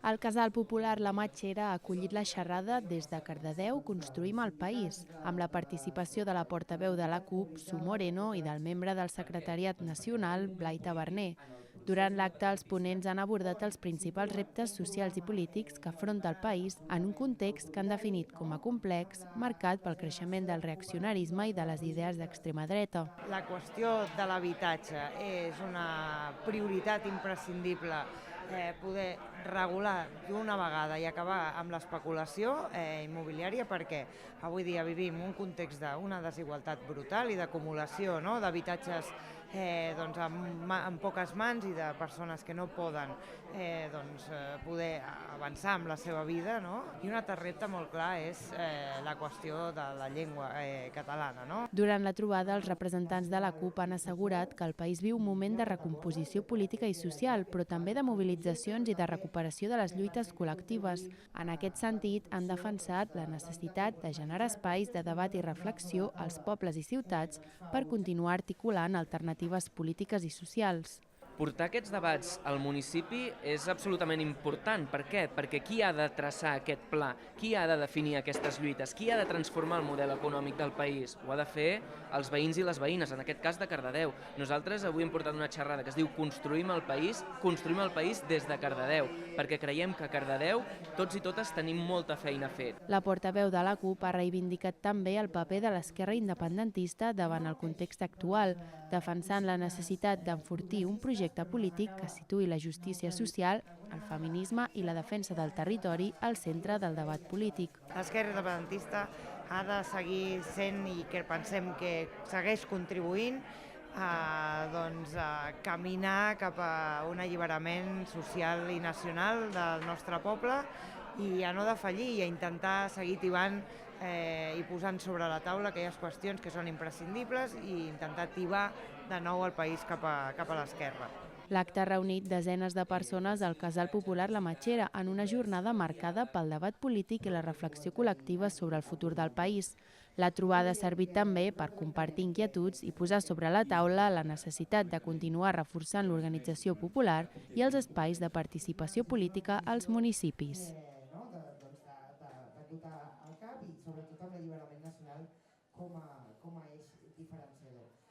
El Casal Popular La Matxera ha acollit la xerrada Des de Cardedeu construïm el país, amb la participació de la portaveu de la CUP, Su Moreno, i del membre del secretariat nacional, Blai Taberner. Durant l'acte, els ponents han abordat els principals reptes socials i polítics que afronta el país en un context que han definit com a complex, marcat pel creixement del reaccionarisme i de les idees d'extrema dreta. La qüestió de l'habitatge és una prioritat imprescindible, poder regular d'una vegada i acabar amb l'especulació immobiliària, perquè avui dia vivim un context d'una desigualtat brutal i d'acumulació d'habitatges amb poques mans i de persones que no poden poder avançar amb la seva vida. I un altre repte molt clar és la qüestió de la llengua catalana. Durant la trobada, els representants de la CUP han assegurat que el país viu un moment de recomposició política i social, però també de mobilitzacions i de recuperació de les lluites col·lectives. En aquest sentit, han defensat la necessitat de generar espais de debat i reflexió als pobles i ciutats per continuar articulant alternatives polítiques i socials. Portar aquests debats al municipi és absolutament important. Per què? Perquè qui ha de traçar aquest pla? Qui ha de definir aquestes lluites? Qui ha de transformar el model econòmic del país? Ho ha de fer els veïns i les veïnes, en aquest cas de Cardedeu. Nosaltres avui hem portat una xerrada que es diu construïm el país des de Cardedeu, perquè creiem que a Cardedeu tots i totes tenim molta feina a fer. La portaveu de la CUP ha reivindicat també el paper de l'esquerra independentista davant el context actual, defensant la necessitat d'enfortir un projecte polític que situï la justícia social, el feminisme i la defensa del territori al centre del debat polític. L'esquerra independentista ha de seguir sent, i que pensem que segueix contribuint, a caminar cap a un alliberament social i nacional del nostre poble i a no defallir i a intentar seguir tibant i posant sobre la taula aquelles qüestions que són imprescindibles i intentar tibar de nou el país cap a l'esquerra. L'acte ha reunit desenes de persones al Casal Popular La Matxera en una jornada marcada pel debat polític i la reflexió col·lectiva sobre el futur del país. La trobada ha servit també per compartir inquietuds i posar sobre la taula la necessitat de continuar reforçant l'organització popular i els espais de participació política als municipis. De dotar el CAP i sobretot amb l'alliberament nacional com a